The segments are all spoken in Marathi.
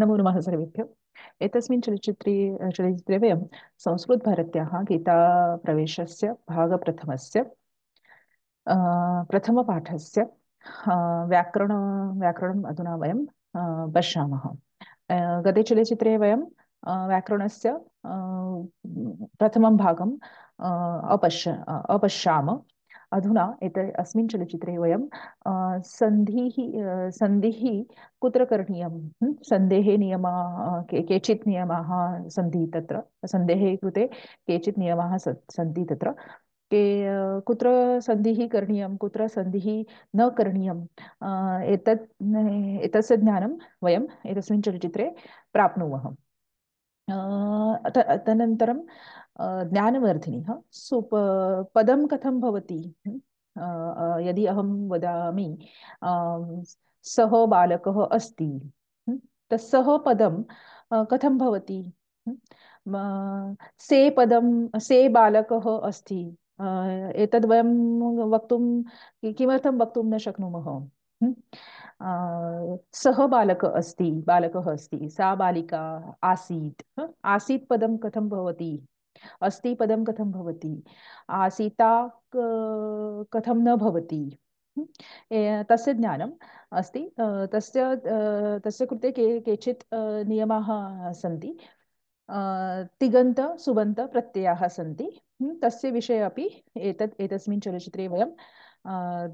नमो नमः सर्वेभ्यो। एतस्मिन् चलच्चित्रे वयं संस्कृतभारत्याः गीताप्रवेशस्य भागप्रथमस्य प्रथमपाठस्य व्याकरण व्याकरणम् अधुना वयं पश्यामः। गते चलच्चित्रे वयं व्याकरणस्य प्रथमं भागं अपश्याम। अधुना अस्मिन् चलच्चित्रे वयं सन्धिः कुत्र करणीयं, सन्धेः नियमाः केचित् नियमाः सन्ति तत्र। सन्धेः कृते केचित् नियमाः सन्ति तत्र। कुत्र सन्धिः करणीयं, कुत्र सन्धिः न करणीयम्, एतस्य ज्ञानं वयम् एतस्मिन् चलच्चित्रे प्राप्नुमः। तदनन्तरं ज्ञानवर्धिनी पदं कथं भवति। यदि अहं वदामि सः बालकः अस्ति, तस्सः पदं कथं भवति। से बालकः अस्ति, एतद् वयं वक्तुं किमर्थं वक्तुं न शक्नुमः। सः बालकः अस्ति, सा बालिका आसीत्। आसीत् पदं कथं भवति, अस्ति पदं कथं भवति, आसीता कथं न भवति। तस्य ज्ञानम् अस्ति। तस्य कृते केचित् नियमाः सन्ति। तिङन्त सुबन्त प्रत्ययाः सन्ति। तस्य विषये अपि एतस्मिन् चलच्चित्रे वयं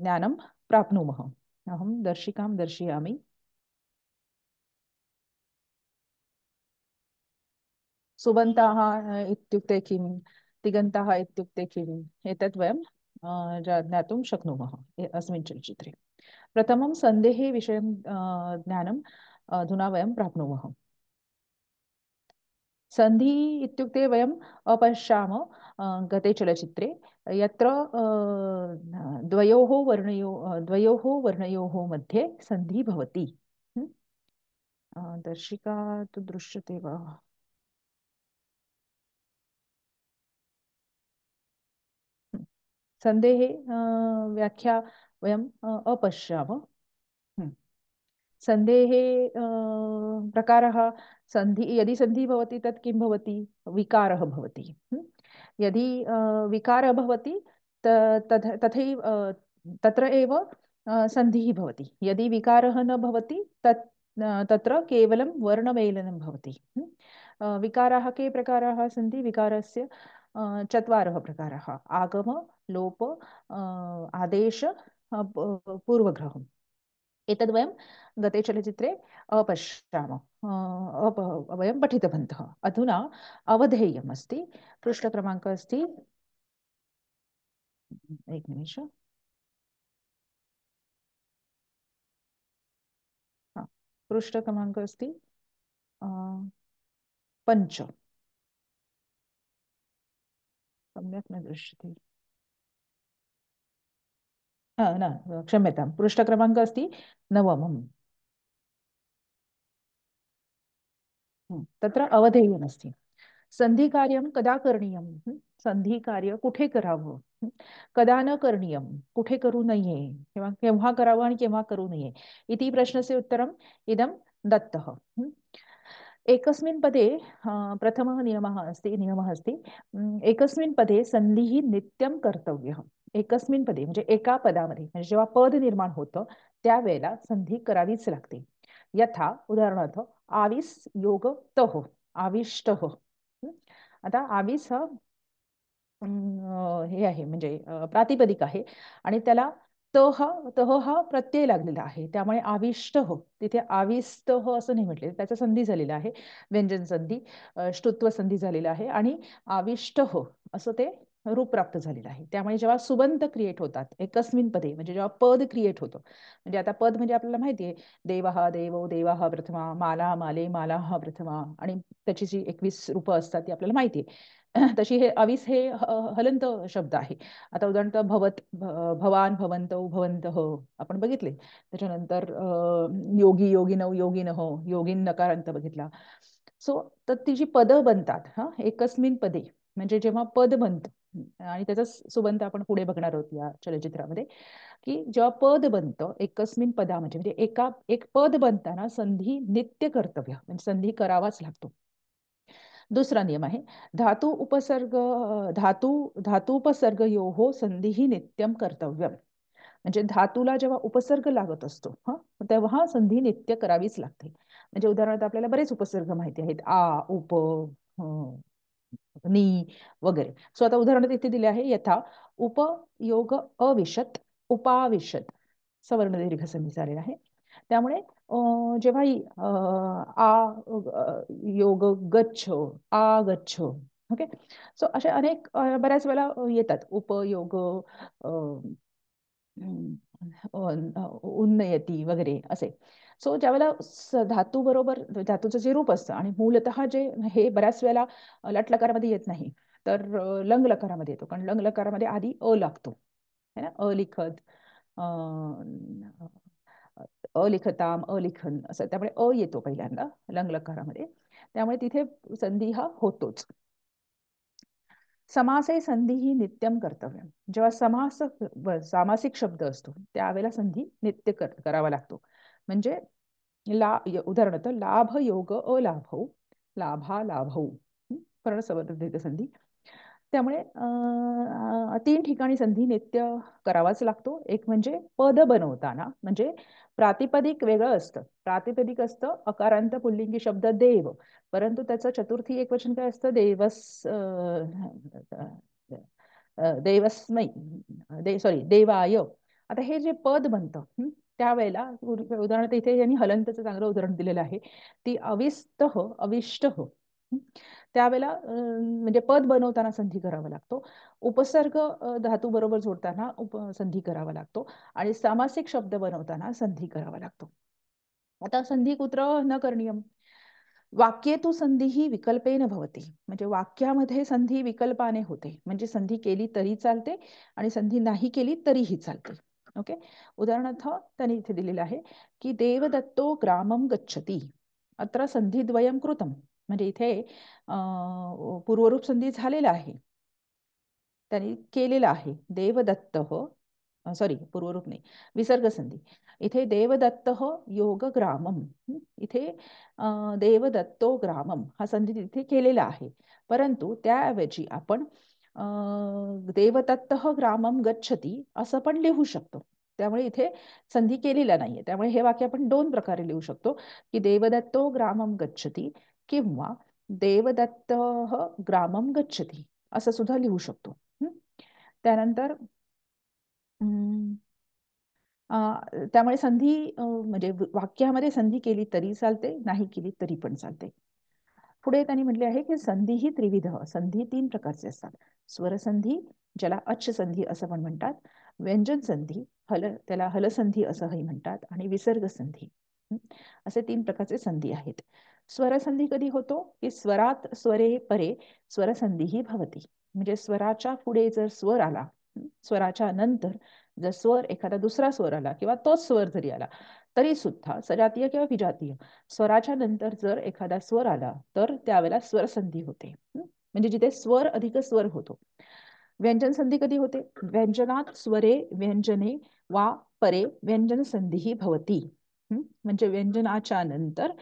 ज्ञानं प्राप्नुमः। अहं दर्शिकां दर्शयामि। सुबन्ताः इत्युक्ते किं, तिङन्ताः इत्युक्ते किम्, एतत् वयं ज्ञातुं शक्नुमः अस्मिन् चलच्चित्रे। प्रथमं सन्धेः विषयं ज्ञानम् अधुना वयं प्राप्नुमः। सन्धि इत्युक्ते वयम् अपश्याम गते चलच्चित्रे, यत्र द्वयोः वर्णयोः मध्ये सन्धि भवति। दर्शिका तु दृश्यते वा। सन्धेः व्याख्या वयं अपश्यामः। सन्धेः प्रकारः, यदि सन्धि भवति तत् किं भवति, विकारः भवति। यदि विकारः भवति तथैव तत्र एव सन्धिः भवति। यदि विकारः न भवति तत्र केवलं वर्णमेलनं भवति। विकाराः के प्रकाराः सन्ति, विकारस्य चत्वारः प्रकाराः: आगम, लोप, आदेश, पूर्वग्रहम्। एतद्वयं गते चलच्चित्रे अपश्यामः, वयं पठितवन्तः। अधुना अवधेयम् अस्ति। पृष्ठक्रमाङ्कः अस्ति, एकनिमेष। पृष्ठक्रमाङ्कः अस्ति 5। सम्यक् न दृश्यते। न, क्षम्यतां, पृष्ठक्रमाङ्कः अस्ति 9। तत्र अवधेयमस्ति। संधिकार्यं कदा करणीयं, संधिकार्य कुठे करावं, कदा न करणीयं, कुठे करू नये, किंवा केव्हा करावं आणि केव्हा करू नये इति प्रश्नस्य उत्तरम् इदं दत्तः। एकस्मिन् पदे प्रथमः नियमः अस्ति एकस्मिन् पदे संधिः नित्यं कर्तव्यः। एकस्मिन् पदे म्हणजे एका पदामध्ये, म्हणजे जेव्हा पद निर्माण होतं त्यावेळेला संधी करावीच लागते। यथा उदाहरणार्थ आविस योग तह, आविष्टः। आता आविस हा हे आहे, म्हणजे प्रातिपदिक आहे आणि त्याला तह हा प्रत्यय लागलेला आहे, त्यामुळे आविष्ट हो तिथे आविस्त हो असं नाही म्हटले, त्याचा संधी झालेला आहे, व्यंजन संधी, ष्टुत्व संधी झालेला आहे आणि आविष्ट हो असं ते रूप प्राप्त झालेलं आहे। त्यामुळे जेव्हा सुबंत क्रिएट होतात एकस्मिन पदे, म्हणजे जेव्हा पद क्रिएट होतं, म्हणजे आता पद म्हणजे आपल्याला माहिती आहे, देवः देवो देवाः प्रथमा, माला माले मालाः प्रथमा, आणि त्याची जी 21 रूपं असतात ती आपल्याला माहिती आहे। तशी हे अविस हे हलंत शब्द आहे। आता उदाहरणार्थ भवान भवन्तौ भवन्तः आपण बघितले। त्याच्यानंतर योगी योगिनौ योगिनः, योगिन नकारांत बघितला। सो तर ती जी पदं बनतात एकस्मिन पदे, म्हणजे जेव्हा पद बनतं आणि त्याचा सुबंत आपण पुढे बघणार आहोत या चलचित्रामध्ये, की जेव्हा पद बनतं एकस्मिन पदामध्ये, म्हणजे एक पद बनताना संधी नित्य कर्तव्य, म्हणजे संधी करावाच लागतो. दुसरा नियम आहे धातू उपसर्ग धातुपसर्गयोः संधीही नित्यम कर्तव्यम. म्हणजे धातूला जेव्हा उपसर्ग लागत असतो तेव्हा संधी नित्य करावीच लागते. म्हणजे उदाहरणार्थ आपल्याला बरेच उपसर्ग माहिती आहेत, आ, उप, नि वगैरे. सो आता उदाहरण इथे दिले आहे, यथा उपयोग अविशत, उपाविशत, सवर्ण दीर्घ संधी झालेला आहे. त्यामुळे जेव्हा योग गच्छ, आ गच्छ, ओके. सो असे अनेक बऱ्याच वेळेला येतात उपयोग, उन्नयती वगैरे असे. सो ज्यावेळेला धातू बरोबर धातूचं जे रूप असतं आणि मूलतः जे हे बऱ्याच वेळेला लटलकारामध्ये येत नाही, तर लंग लकारामध्ये येतो, कारण लंग लकारामध्ये आधी अ लागतो है ना, अलिखत, अलिखताम, अलिखन असं, त्यामुळे अ येतो पहिल्यांदा लंग लकारामध्ये. त्यामुळे तिथे संधी हा होतोच. समासे संधी ही नित्यम कर्तव्य. जेव्हा सामासिक शब्द असतो त्यावेळेला संधी नित्य करावा लागतो. म्हणजे उदाहरणार्थ लाभ योग अलाभौ, लाभा लाभौ, कर्णसवर्धित संधी. त्यामुळे तीन ठिकाणी संधी नित्य करावाच लागतो. एक म्हणजे पद बनवताना, म्हणजे प्रातिपदिक वेगळं असतं. प्रातिपदिक असतं अकारांत पुल्लिंगी शब्द देव, परंतु त्याचं चतुर्थी एकवचन काय असतं, देवस्मै, सॉरी देवाय. आता हे जे पद बनतं त्यावेळेला उदाहरणार्थ इथे यांनी हलंतचं चांगलं उदाहरण दिलेलं आहे, ती अविस्त अविष्ट. त्यावेळेला म्हणजे पद बनवताना संधी करावा लागतो. उपसर्ग धातू बरोबर जोडताना संधी करावा लागतो आणि सामासिक शब्द बनवताना संधी करावा लागतो. आता संधी कुत्र न करणीयम. वाक्ये तू संधी ही विकल्पेन भवती. म्हणजे वाक्यामध्ये संधी विकल्पाने होते, म्हणजे संधी केली तरी चालते आणि संधी नाही केली तरीही चालते. ओके. उदाहरणार्थ त्यांनी इथे दिलेलं आहे की देवदत्तो ग्रामम गच्छती, अत्र संधिद्वयम कृतम. म्हणजे इथे पूर्वरूप संधी झालेला आहे, त्यांनी केलेला आहे. देवदत्त, सॉरी पूर्वरूप नाही, विसर्ग संधी. इथे देवदत्त योग ग्रामम, इथे देवदत्तो ग्रामम हा संधी तिथे केलेला आहे, परंतु त्याऐवजी आपण देवदत्त ग्रामम गच्छती असं पण लिहू शकतो. त्यामुळे इथे संधी केलेला नाहीये. त्यामुळे हे वाक्य आपण दोन प्रकारे लिहू शकतो, की देवदत्तो ग्रामम गच्छती किंवा देवदत्त ग्रामम गच्छती असं सुद्धा लिहू शकतो. त्यानंतर त्यामुळे संधी म्हणजे वाक्यामध्ये संधी केली तरी चालते, नाही केली तरी पण चालते. पुढे त्यांनी म्हटले आहे की संधी ही त्रिविध, संधी तीन प्रकारचे असतात. स्वरसंधी, ज्याला अच्छ संधी असं पण म्हणतात, व्यंजन संधी, त्याला हलसंधी असंही म्हणतात, आणि विसर्ग संधी, असे तीन प्रकारचे संधी आहेत. स्वरसंधी कधी होतो, की स्वरात स्वरे परे स्वरसंधी ही भवती. म्हणजे स्वराच्या पुढे जर स्वर आला, स्वराच्या नंतर जर स्वर एखादा दुसरा स्वर आला किंवा तोच स्वर जरी आला तरी सुद्धा सजातीय किंवा विजातीय स्वराच्या नंतर जर एखादा स्वर आला तर त्यावेळेला स्वरसंधी होते. म्हणजे जिथे स्वर अधिक स्वर होतो. व्यंजन संधी कधी होते, व्यंजनात स्वरे व्यंजने वा परे व्यंजन संधी ही भवती. म्हणजे व्यंजनाच्या नंतर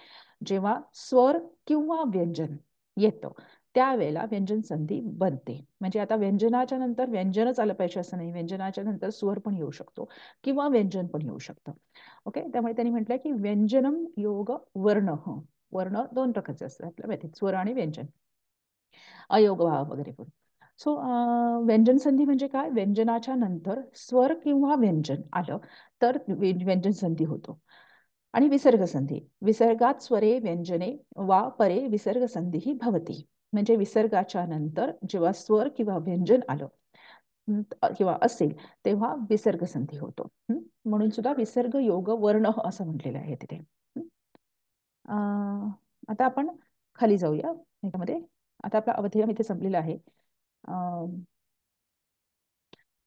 जेव्हा स्वर किंवा व्यंजन येतं त्यावेळेला व्यंजन संधी बनते. म्हणजे आता व्यंजनाच्या नंतर व्यंजनच आलं पाहिजे असं नाही, व्यंजनाच्या नंतर स्वर पण येऊ शकतो किंवा व्यंजन पण येऊ शकतं. ओके. त्यामुळे त्यांनी म्हटलंय की व्यंजनम योग वर्ण, वर्ण दोन प्रकारचे असतात आपल्या माहिती, स्वर आणि व्यंजन, अयोग भाव वगैरे पण. सो व्यंजन संधी म्हणजे काय, व्यंजनाच्या नंतर स्वर किंवा व्यंजन आलं तर व्यंजन संधी होतो. आणि विसर्ग संधी, विसर्गात स्वरे व्यंजने वा परे विसर्ग संधी ही भवती. म्हणजे विसर्गाच्या नंतर जेव्हा स्वर किंवा व्यंजन आलं किंवा असेल तेव्हा विसर्ग संधी होतो. म्हणून सुद्धा विसर्ग योग वर्ण असं म्हटलेलं आहे तिथे. आता आपण खाली जाऊया याच्यामध्ये. आता आपला अवधेय इथे संपलेला आहे.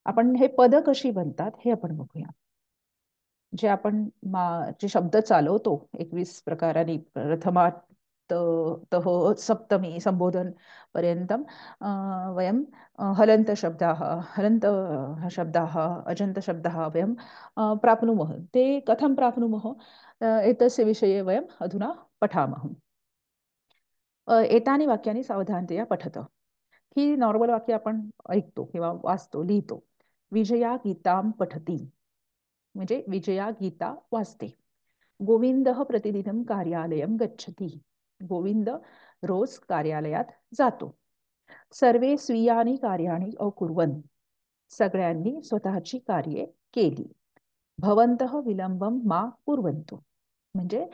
आपण हे पद कशी बनतात हे आपण बघूया. जे आपण जे शब्द चालवतो 21 प्रकाराने, प्रथमा तः सप्तमी संबोधन पर्यन्तं वयं हलन्तशब्दाः अजन्तशब्दाः वयं प्राप्नुमः। ते कथं प्राप्नुमः एतस्य विषये वयम् अधुना पठामः। एतानि वाक्यानि सावधानतया पठत। ही नॉर्मल वाक्य आपण ऐकतो किंवा वाचतो, लिहितो. विजया गीतां पठती म्हणजे विजया गीता वाचते. गोविंदः प्रतिदिनं कार्यालयं गच्छति. गोविंद रोज कार्यालयात जातो. सर्वे स्वीयानि कार्याणि अकुर्वन्. सगळ्यांनी स्वतःची कार्ये केली. भवन्तः विलंबं मा कुर्वन्तु. म्हणजे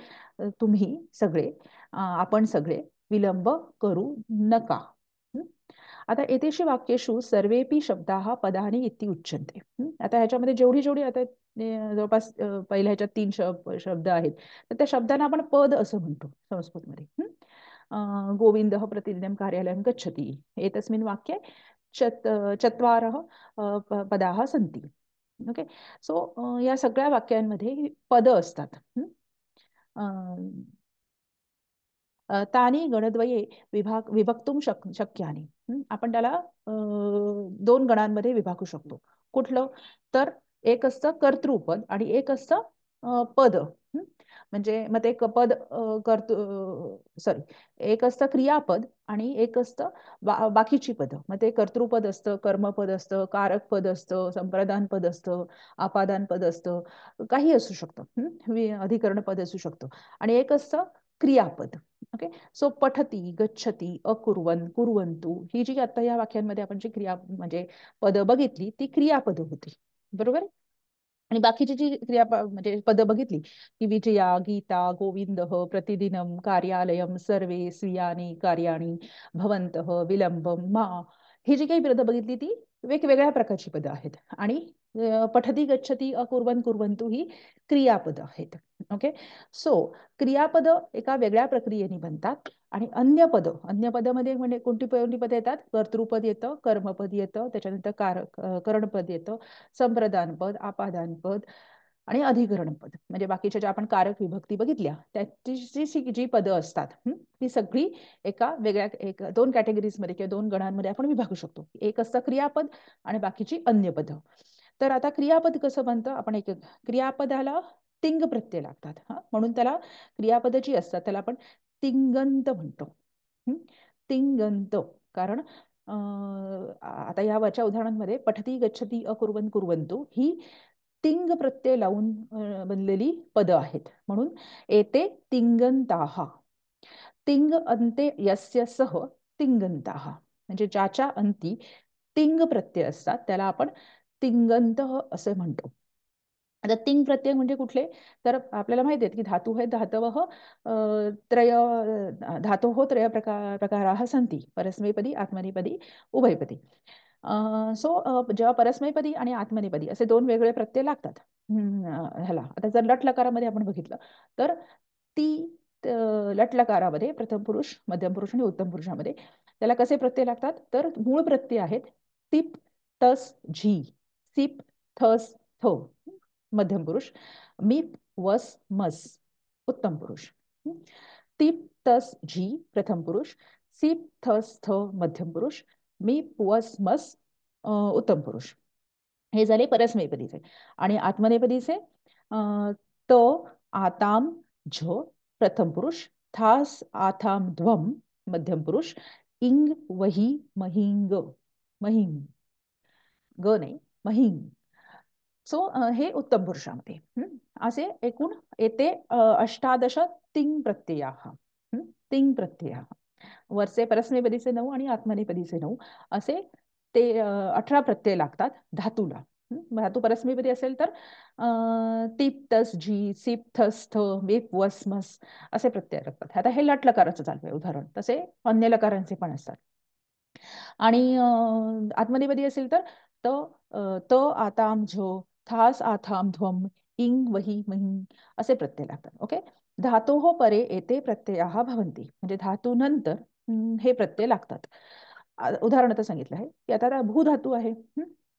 तुम्ही सगळे आपण सगळे विलंब करू नका. आता एतेषु वाक्येषु सर्वेपि शब्दाः पदानि इति उच्यन्ते. आता ह्याच्यामध्ये जेवढी जेवढी आता जवळपास पहिल्या ह्याच्यात 3 शब्द आहेत, तर त्या शब्दांना आपण पद असं म्हणतो संस्कृतमध्ये. गोविंदः प्रतिदिनं कार्यालयं गच्छति. एतस्मिन् वाक्ये चत्वारः पदाः सन्ति. ओके. सो या सगळ्या वाक्यांमध्ये पद असतात. तानी गणद्वये विभक्तुं शक्यानि. आपण त्याला 2 गणांमध्ये विभागू शकतो. कुठलं? तर एक असतं कर्तृपद आणि एक असतं पद. म्हणजे मग ते पद सॉरी, एक असतं क्रियापद आणि एक असतं बाकीची पद. मग ते कर्तृपद असतं, कर्मपद असतं, कारक पद असतं, संप्रदान पद असतं, आपादान पद असतं, काही असू शकतं. अधिकरण पद असू शकतं. आणि एक असतं क्रियापद. ओके. सो पठती, गच्छती, अकुर्वन, कुर्वन्तु ही जी आता या वाक्यांमध्ये आपण जी क्रिया म्हणजे पद बघितली ती क्रियापद होती. बरोबर. आणि बाकीची जी म्हणजे पद बघितली की विजया, गीता, गोविंदः, प्रतिदिनं, कार्यालयं, सर्वे, स्वीयानि कार्याणि, भवन्तः, विलंबं, मा, ही जी काही पदं बघितली ती वेगवेगळ्या प्रकारची पदं आहेत. आणि पठती, गच्छती, अकुर्वन, कुर्वन्तु ही क्रियापद आहेत. ओके. सो क्रियापद एका वेगळ्या प्रक्रियेने बनतात आणि अन्य पदामध्ये म्हणजे कोणती पद येतात? कर्तृपद येतं, कर्मपद येतं, त्याच्यानंतर करणपद येतं, संप्रदान पद, आपादान पद आणि अधिकरण पद. म्हणजे बाकीच्या ज्या आपण कारक विभक्ती बघितल्या त्याची जी पदं असतात ती सगळी एका वेगळ्या 2 कॅटेगरीजमध्ये किंवा 2 गणांमध्ये आपण विभागू शकतो. एक असतं क्रियापद आणि बाकीची अन्य पदं. तर आता क्रियापद कसं बनतं? आपण एक क्रियापदाला तिंग प्रत्यय लागतात. म्हणून त्याला क्रियापद जी असतात त्याला आपण तिंगंत म्हणतो. तिंगंत. कारण आता या वरच्या उदाहरणांमध्ये पठती, गच्छती, अकुर्वन, कुर्वन्तु ही तिंग प्रत्यय लावून बनलेली पदं आहेत. म्हणून एते तिंगंताः. तिंग अंते यस्य सह तिंगंताः. म्हणजे ज्याच्या अंती तिंग प्रत्यय असतात त्याला आपण तिंगंत असे म्हणतो. आता तिंग प्रत्यय म्हणजे कुठले? तर आपल्याला माहिती आहे की धातू आहेत धातवः धातोः त्रय प्रकाराः सन्ति. परस्मैपदी, आत्मनेपदी, उभयपदी. सो जेव्हा परस्मैपदी आणि आत्मनेपदी असे 2 वेगवेगळे प्रत्यय लागतात ह्याला. आता जर लट लकारामध्ये आपण बघितलं तर ती लट लकारामध्ये प्रथम पुरुष, मध्यम पुरुष आणि उत्तम पुरुषामध्ये त्याला कसे प्रत्यय लागतात? तर मूळ प्रत्यय आहेत तिप, तस, झी. सिप, थस, थ मध्यम पुरुष, मीप, वस, मस उत्तम पुरुष. टिप, तस, झी प्रथम पुरुष, सिप, थस, थ मध्यम पुरुष, मीप, वस, मस उत्तम पुरुष. हे झाले परस्मैपदीचे. आणि आत्मनेपदीचे त, आताम, झ प्रथम पुरुष, थास, आथाम, ध्वम मध्यम पुरुष, इंग, वही, महिंग, महिंग, ग नाही महिंग. सो हे उत्तम पुरुषामध्ये. असे एकूण येते 18 तिंग प्रत्ययाः. तिंग प्रत्ययाः. वरचे परस्मैपदीचे 9 आणि आत्मनेपदीचे 9 असे ते 18 प्रत्यय लागतात धातूला. धातू परस्मैपदी असेल तर टिप, तस, झी, सिप, थस, थ, मीप, वस, मस असे प्रत्यय लागतात. आता हे लट लकाराचं चालू आहे उदाहरण. तसे अन्य लकारांचे पण असतात. आणि आत्मनेपदी असेल तर त, आताम, झ, थास, आथाम, ध्वम, इंग, वही, महिंग असे प्रत्यय लागतात. ओके. धातोः परे एते प्रत्ययाः भवन्ति. म्हणजे धातूनंतर हे प्रत्यय लागतात. उदाहरण आता सांगितलं आहे की आता भूधातू आहे.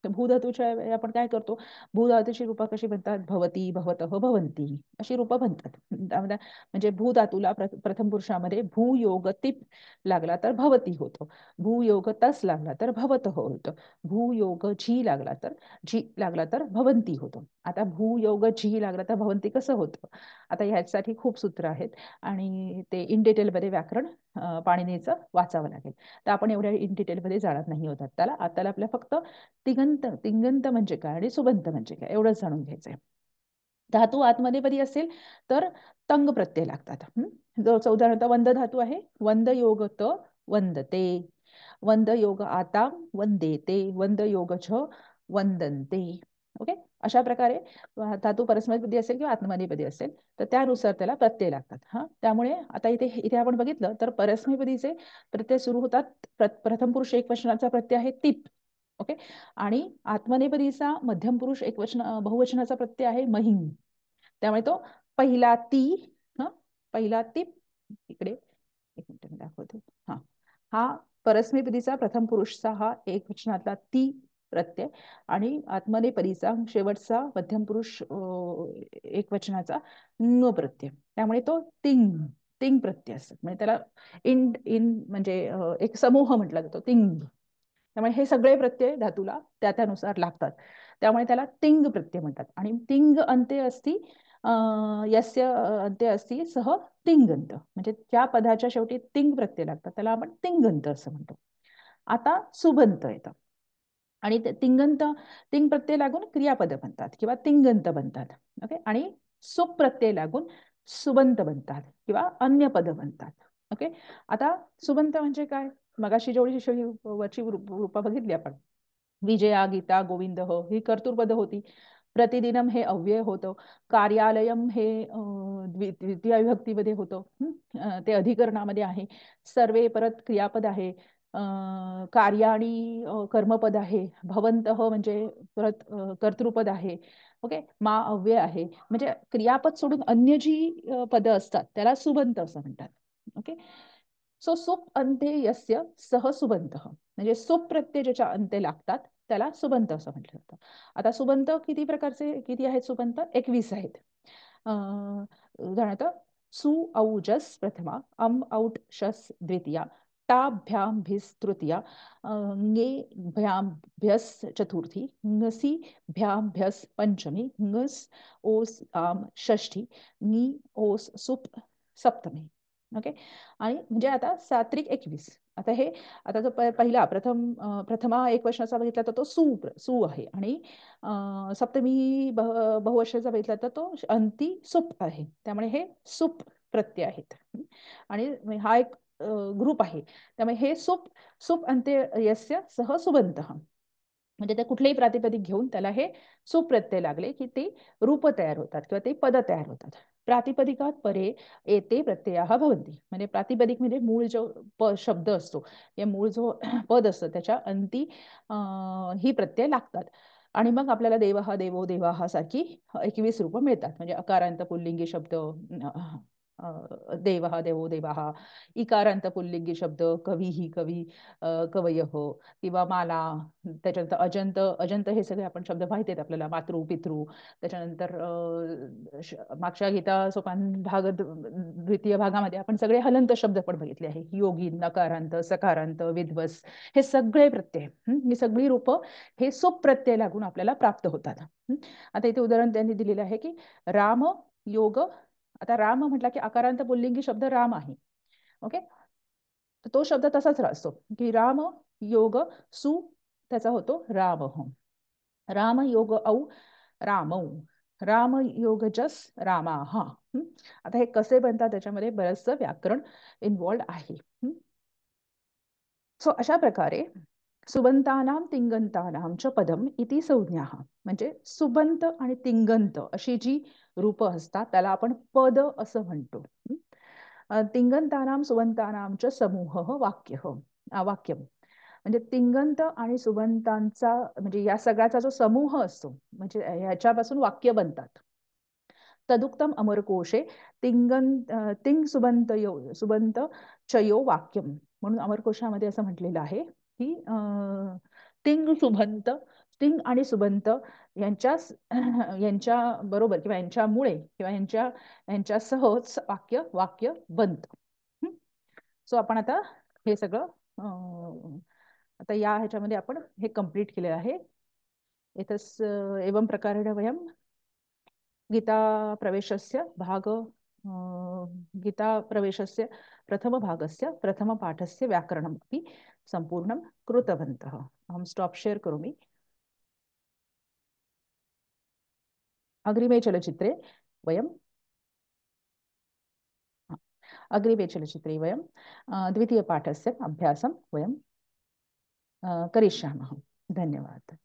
तर भूधातूच्या वेळी आपण काय करतो, भूधातूची रूपं कशी बनतात, भवती, भवतः, भवंती अशी रूपं बनतात. म्हणजे भूधातूला प्रथम पुरुषामध्ये भूयोग तिप लागला तर भवती होतो, भूयोग तस लागला तर भवतः होतं, भूयोग झी लागला तर भवंती होतो. आता भूयोग झी लागला तर भवंती कसं होतं, आता ह्यासाठी खूप सूत्र आहेत आणि ते इन डिटेलमध्ये व्याकरण पाणिनीचं वाचावं लागेल. तर आपण एवढ्या इन डिटेलमध्ये जाणार नाही होतात. त्याला आपल्या फक्त तिंगंत म्हणजे काय आणि सुबंत म्हणजे काय एवढंच जाणून घ्यायचंय. धातू आतमध्ये कधी असेल तर तंग प्रत्यय लागतात. उदाहरणार्थ वंद धातू आहे, वंद योग त वंदते, वंद योग आता वंदेते, वंद योग छ वंदनते. ओके, अशा प्रकारे धातू परस्मैपदी असेल किंवा आत्मनेपदी असेल तर त्यानुसार त्याला प्रत्यय लागतात. त्यामुळे आता इथे आपण बघितलं तर परस्मैपदीचे प्रत्यय सुरू होतात. प्रथम पुरुष एकवचनाचा प्रत्यय आहे तिप. ओके, आणि आत्मनेपदीचा मध्यम पुरुष बहुवचनाचा प्रत्यय आहे महिम. त्यामुळे तो पहिला ती, पहिला ती, इकडे एक मिनिट मी दाखवते. हा परस्मैपदीचा प्रथम पुरुषचा हा एकवचनातला ती प्रत्यय आणि आत्मनेपदीचा शेवटचा मध्यम पुरुष एकवचनाचा न प्रत्यय. त्यामुळे तो तिंग तिंग प्रत्यय असतो. म्हणजे त्याला इन म्हणजे एक समूह म्हटला जातो तिंग. त्यामुळे हे सगळे प्रत्यय धातूला त्यानुसार लागतात. त्यामुळे त्याला तिंग प्रत्यय म्हणतात. आणि तिंग अंत्य असती यस्य अंत्य असती सह तिंगंत, म्हणजे त्या पदाच्या शेवटी तिंग प्रत्यय लागतात त्याला आपण तिंगंत असं म्हणतो. आता सुबंत येतं आणि तिंग प्रत्यय लागून क्रियापद बनतात किंवा तिंगंत बनतात. ओके, आणि सुप प्रत्यय लागून सुबंत बनतात किंवा अन्य पद बनतात. ओके, आता सुबंत म्हणजे काय, मगाशी जेवढी वरची रूपा बघितली आपण, विजया, गीता, गोविंद हो ही कर्तृपद होती. प्रतिदिनम हे अव्यय होतं. कार्यालयम हे द्वितीय विभक्तीमध्ये होतं, ते अधिकरणामध्ये आहे. सर्वे परत क्रियापद आहे. कार्याणी कर्मपद आहे. भवंतः म्हणजे परत कर्तृपद आहे. ओके, मा अव्यय आहे. म्हणजे क्रियापद सोडून अन्य जी पदं असतात त्याला सुबंत असं म्हणतात. ओके, सो सुप अंते यस्य सह सुबंत, म्हणजे सुप प्रत्यय ज्याच्या अंते लागतात त्याला सुबंत असं म्हटलं जातं. आता सुबंत किती आहेत सुबंत? 21 आहेत. उदाहरणार्थ सु औजस प्रथमा, औट शस द्वितीया, टाभ्याम भिस तृतीया, ङे भ्याम भ्यस चतुर्थी, ङसी भ्याम भ्यस पंचमी, ङस ओस आम षष्ठी, ङी ओस सुप सप्तमी. ओके, आणि म्हणजे आता सात्रिक 21. आता जो पहिला प्रथमा एक वर्षाचा बघितला तर तो सु आहे आणि सप्तमी बहुवर्षाचा बघितला तर तो अंती सुप आहे. त्यामुळे हे सुप प्रत्यय आहेत आणि हा एक ग्रुप आहे. त्यामुळे हे सुप सुप अंत्य यस्य सह सुबंत, म्हणजे ते कुठलेही प्रातिपदिक घेऊन त्याला हे सुप्रत्यय लागले की ते रूप तयार होतात किंवा ते पद तयार होतात. प्रातिपदिकात परे एते प्रत्ययाः भवन्ति, म्हणजे प्रातिपदिक म्हणजे मूळ जो शब्द असतो या मूळ जो पद असतं त्याच्या अंती ही प्रत्यय लागतात. आणि मग आपल्याला देवः देवो देवाः सारखी 21 रूपं मिळतात. म्हणजे अकारांत पुल्लिंगी शब्द देवः देवो देवाः, इकारांत पुल्लिंगी शब्द कवी कवयः किंवा माला, त्याच्यानंतर अजंत हे सगळे आपण शब्द माहिती आहेत आपल्याला, मातृ पितृ. त्याच्यानंतर मागच्या गीता सोपान भाग द्वितीय भागामध्ये आपण सगळे हलंत शब्द पण बघितले आहे. योगी, नकारांत, सकारांत, विध्वस, हे सगळे प्रत्यय, ही सगळी रूपं हे सुप प्रत्यय लागून आपल्याला प्राप्त होतात. आता इथे उदाहरण त्यांनी दिलेलं आहे की राम योग. आता राम म्हटला की आकारांत पुल्लिंगी शब्द राम आहे. ओके, तो शब्द तसाच असतो की राम योग सु त्याचा होतो राम. राम योग औ रामौ, राम योग जस रामा. आता हे कसे बनतात त्याच्यामध्ये बरंचसं व्याकरण इन्व्हॉल्ड आहे. सो अशा प्रकारे सुबंतानां तिंगंतानां च पदम इति संज्ञा, म्हणजे सुबंत आणि तिंगंत अशी जी रूपं असतात त्याला आपण पद असं म्हणतो. तिंगंतानां सुबंतानां च समूह वाक्यम, म्हणजे तिंगंत आणि सुबंतांचा म्हणजे या सगळ्याचा जो समूह असतो म्हणजे ह्याच्यापासून वाक्य बनतात. तदुक्तम अमरकोशे तिंग सुबंत चयो वाक्यम, म्हणून अमरकोशामध्ये असं म्हटलेलं आहे की तिंग स्टिंग आणि सुबंत यांच्या यांच्या बरोबर किंवा यांच्यामुळे किंवा यांच्यासहच वाक्य बनतं. सो आपण आता हे सगळं आता या ह्याच्यामध्ये आपण हे कंप्लीट केलेलं आहे. एतस् एवं प्रकारेण वयं गीताप्रवेशस्य गीताप्रवेशस्य प्रथमभागस्य प्रथमपाठस्य व्याकरणमपि सम्पूर्णं कृतवन्तः. अहं स्टाप् शेर् करोमि. अग्रिमे चलचित्रे वयं द्वितीयपाठस्य अभ्यासं वयं करिष्यामः. धन्यवादः.